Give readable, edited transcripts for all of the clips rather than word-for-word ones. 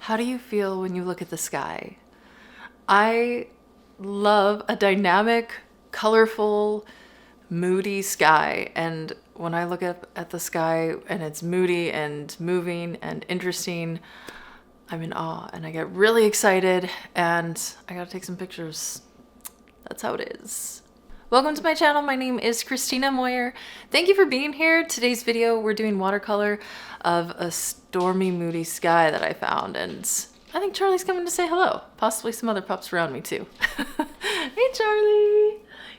How do you feel when you look at the sky? I love a dynamic, colorful, moody sky. And when I look up at the sky and it's moody and moving and interesting, I'm in awe and I get really excited and I gotta take some pictures. That's how it is. Welcome to my channel. My name is Kristina Moyer. Thank you for being here. Today's video, we're doing watercolor of a stormy, moody sky that I found. And I think Charlie's coming to say hello. Possibly some other pups around me too. Hey, Charlie.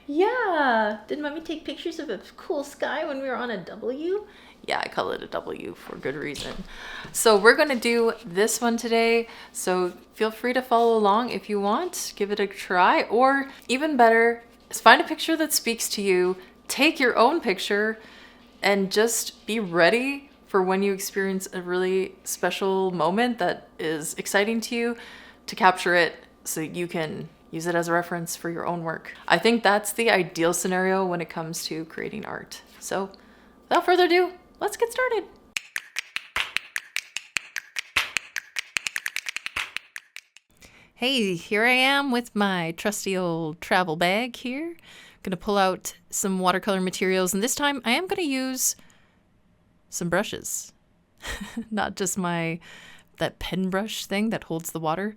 Yeah. Did Mommy take pictures of a cool sky when we were on a W? Yeah, I call it a W for good reason. So we're going to do this one today. So feel free to follow along if you want. Give it a try. Or even better, find a picture that speaks to you. Take your own picture and just be ready for when you experience a really special moment that is exciting to you to capture it so you can use it as a reference for your own work. I think that's the ideal scenario when it comes to creating art. So without further ado, let's get started. Hey, here I am with my trusty old travel bag here. I'm gonna pull out some watercolor materials, and this time I am gonna use some brushes. Not just that pen brush thing that holds the water,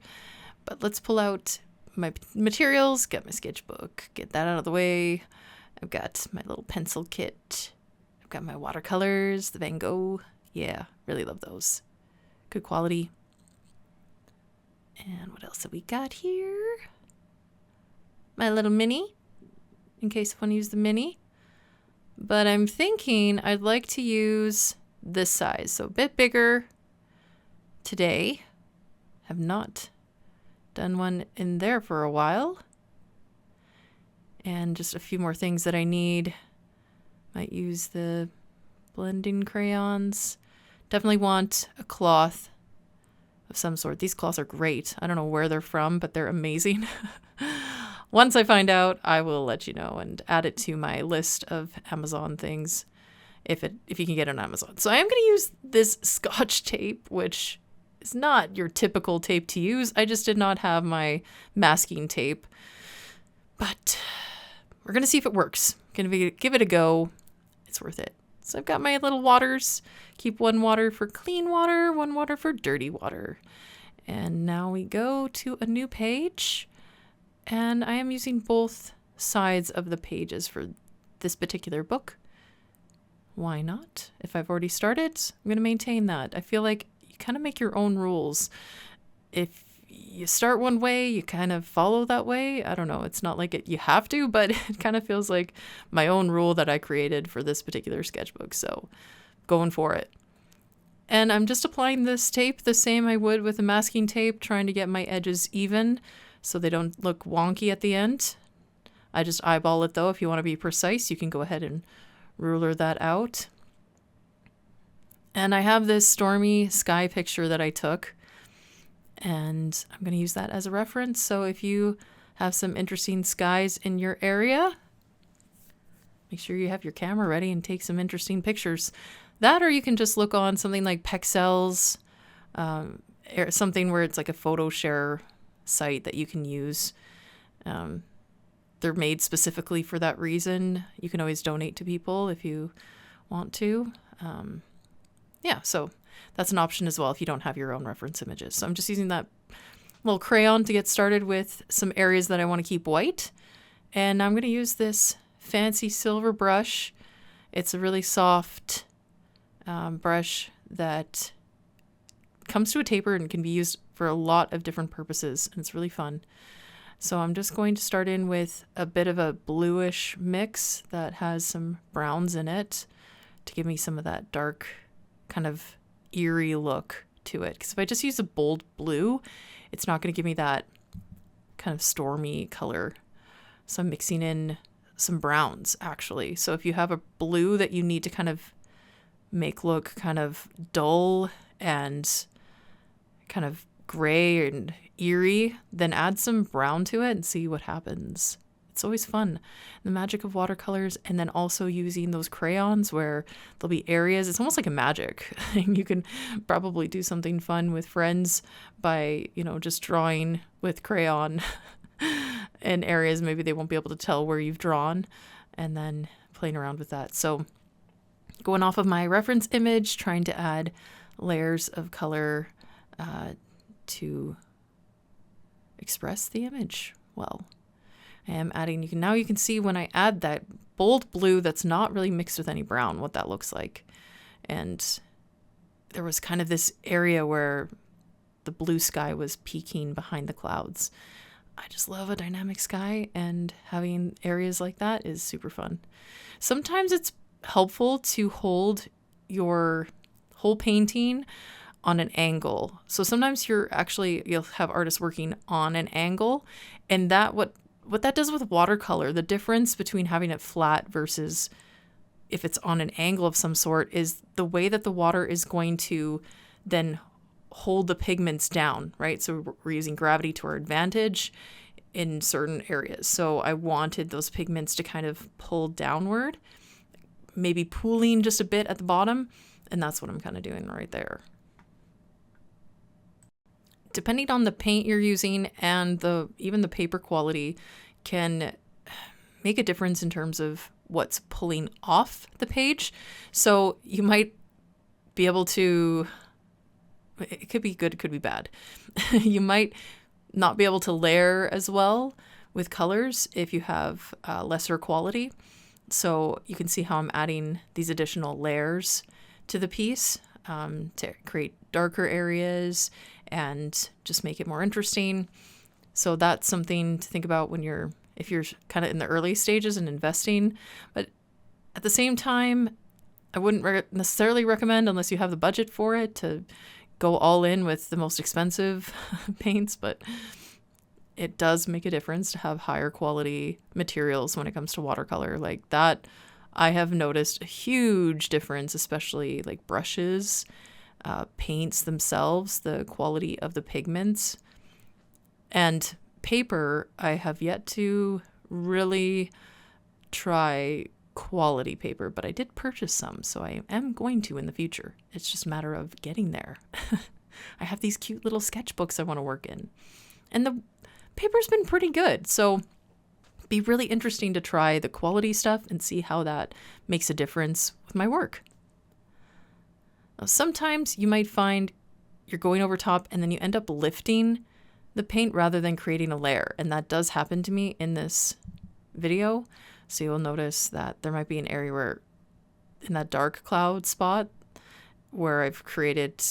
but let's pull out my materials, get my sketchbook, get that out of the way. I've got my little pencil kit. I've got my watercolors, the Van Gogh. Yeah, really love those. Good quality. And what else have we got here? My little mini, in case I want to use the mini. But I'm thinking I'd like to use this size, so a bit bigger today. Have not done one in there for a while. And just a few more things that I need. Might use the blending crayons. Definitely want a cloth of some sort. These cloths are great. I don't know where they're from, but they're amazing. Once I find out, I will let you know and add it to my list of Amazon things if you can get it on Amazon. So I am going to use this Scotch tape, which is not your typical tape to use. I just did not have my masking tape, but we're going to see if it works. Going to give it a go. It's worth it. So I've got my little waters. Keep one water for clean water, one water for dirty water. And now we go to a new page. And I am using both sides of the pages for this particular book. Why not? If I've already started, I'm going to maintain that. I feel like you kind of make your own rules. If you start one way, you kind of follow that way. I don't know. It's not like you have to, but it kind of feels like my own rule that I created for this particular sketchbook. So going for it. And I'm just applying this tape the same I would with a masking tape, trying to get my edges even so they don't look wonky at the end. I just eyeball it though. If you want to be precise, you can go ahead and ruler that out. And I have this stormy sky picture that I took, and I'm going to use that as a reference. So if you have some interesting skies in your area, make sure you have your camera ready and take some interesting pictures. That, or you can just look on something like Pexels, or something where it's like a photo share site that you can use. They're made specifically for that reason. You can always donate to people if you want to. Yeah, so that's an option as well if you don't have your own reference images. So I'm just using that little crayon to get started with some areas that I want to keep white. And I'm going to use this fancy silver brush. It's a really soft brush that comes to a taper and can be used for a lot of different purposes. And it's really fun. So I'm just going to start in with a bit of a bluish mix that has some browns in it to give me some of that dark kind of eerie look to it. Because if I just use a bold blue, it's not going to give me that kind of stormy color. So I'm mixing in some browns actually. So if you have a blue that you need to kind of make look kind of dull and kind of gray and eerie, then add some brown to it and see what happens. It's always fun. The magic of watercolors, and then also using those crayons where there'll be areas. It's almost like a magic. You can probably do something fun with friends by, just drawing with crayon in areas maybe they won't be able to tell where you've drawn, and then playing around with that. So going off of my reference image, trying to add layers of color to express the image well. I am adding, you can see when I add that bold blue that's not really mixed with any brown, what that looks like. And there was kind of this area where the blue sky was peeking behind the clouds. I just love a dynamic sky, and having areas like that is super fun. Sometimes it's helpful to hold your whole painting on an angle. So sometimes you'll have artists working on an angle, and what that does with watercolor, the difference between having it flat versus if it's on an angle of some sort is the way that the water is going to then hold the pigments down, right? So we're using gravity to our advantage in certain areas. So I wanted those pigments to kind of pull downward, maybe pooling just a bit at the bottom, and that's what I'm kind of doing right there. Depending on the paint you're using and even the paper quality can make a difference in terms of what's pulling off the page. So you might be able to, it could be good, it could be bad. You might not be able to layer as well with colors if you have lesser quality. So you can see how I'm adding these additional layers to the piece to create darker areas and just make it more interesting. So that's something to think about if you're kind of in the early stages and investing. But at the same time, I wouldn't necessarily recommend, unless you have the budget for it, to go all in with the most expensive paints. But it does make a difference to have higher quality materials when it comes to watercolor. Like that, I have noticed a huge difference, especially like brushes, paints themselves, the quality of the pigments. And paper, I have yet to really try quality paper, but I did purchase some, so I am going to in the future. It's just a matter of getting there. I have these cute little sketchbooks I want to work in, and the paper's been pretty good, so it'd be really interesting to try the quality stuff and see how that makes a difference with my work. Now, sometimes you might find you're going over top and then you end up lifting the paint rather than creating a layer, and that does happen to me in this video. So you'll notice that there might be an area where, in that dark cloud spot, where I've created,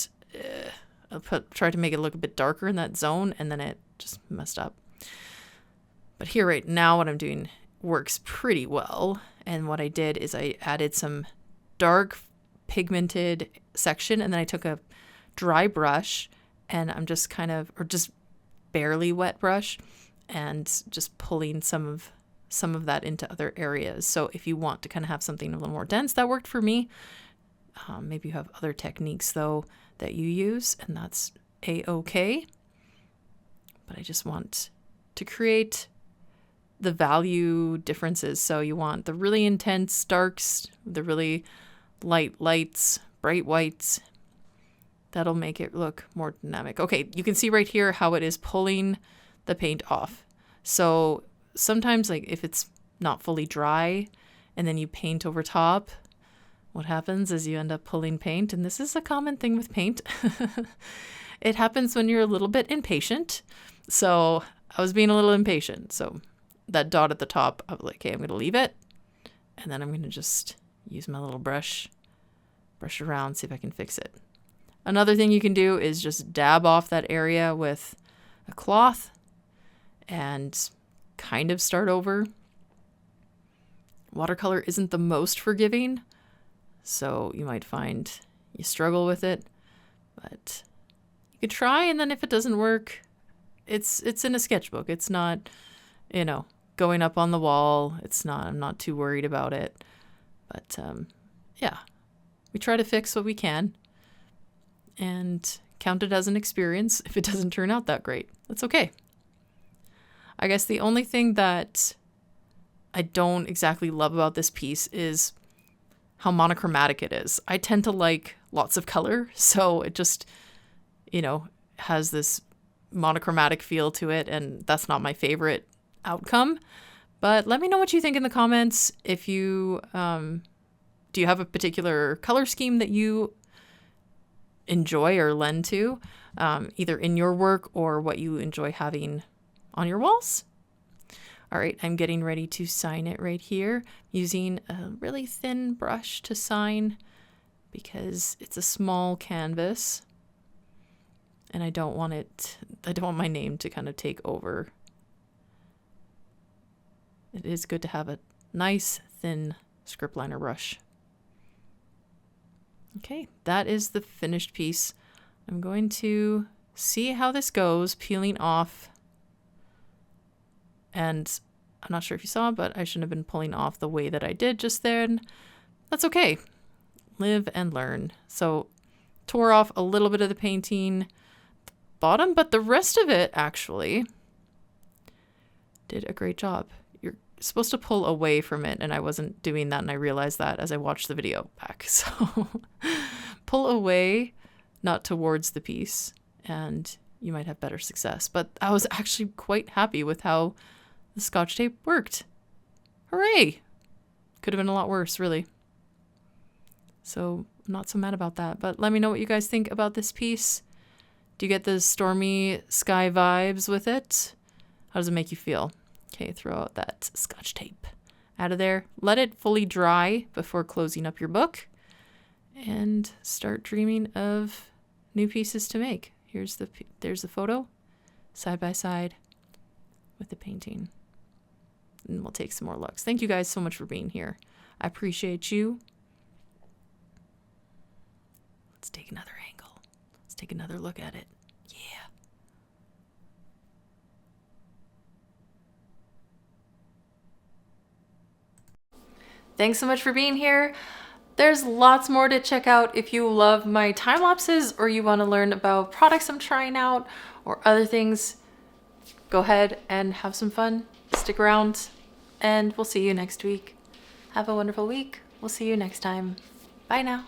tried to make it look a bit darker in that zone, and then it just messed up. But here right now, what I'm doing works pretty well. And what I did is I added some dark pigmented section, and then I took a dry brush, and I'm just just barely wet brush, and just pulling some of that into other areas. So if you want to kind of have something a little more dense, that worked for me. Maybe you have other techniques though that you use, and that's a-okay. But I just want to create the value differences. So you want the really intense darks, the really light lights, bright whites. That'll make it look more dynamic. Okay, you can see right here how it is pulling the paint off. So sometimes, like if it's not fully dry and then you paint over top, what happens is you end up pulling paint. And this is a common thing with paint. It happens when you're a little bit impatient. So I was being a little impatient. So that dot at the top, I was like, okay, I'm going to leave it. And then I'm going to just use my little brush around, see if I can fix it. Another thing you can do is just dab off that area with a cloth and kind of start over. Watercolor isn't the most forgiving, so you might find you struggle with it, but you could try, and then if it doesn't work, it's in a sketchbook. It's not, going up on the wall. I'm not too worried about it. But yeah, we try to fix what we can and count it as an experience. If it doesn't turn out that great, that's okay. I guess the only thing that I don't exactly love about this piece is how monochromatic it is. I tend to like lots of color, so it just, has this monochromatic feel to it, and that's not my favorite outcome. But let me know what you think in the comments. If you, do you have a particular color scheme that you enjoy or lend to, either in your work or what you enjoy having on your walls? All right, I'm getting ready to sign it right here using a really thin brush to sign because it's a small canvas and I don't want my name to kind of take over. It is good to have a nice thin script liner brush. Okay, that is the finished piece. I'm going to see how this goes, peeling off. And I'm not sure if you saw, but I shouldn't have been pulling off the way that I did just then. That's okay. Live and learn. So tore off a little bit of the painting bottom, but the rest of it actually did a great job. You're supposed to pull away from it, and I wasn't doing that, and I realized that as I watched the video back. So pull away, not towards the piece, and you might have better success. But I was actually quite happy with how the Scotch tape worked. Hooray! Could have been a lot worse, really. So I'm not so mad about that. But let me know what you guys think about this piece. Do you get the stormy sky vibes with it? How does it make you feel? Okay, throw out that Scotch tape out of there. Let it fully dry before closing up your book. And start dreaming of new pieces to make. There's the photo, side by side with the painting. And we'll take some more looks. Thank you guys so much for being here. I appreciate you. Let's take another angle. Let's take another look at it. Yeah. Thanks so much for being here. There's lots more to check out if you love my time lapses or you want to learn about products I'm trying out or other things. Go ahead and have some fun. Stick around and we'll see you next week. Have a wonderful week. We'll see you next time. Bye now.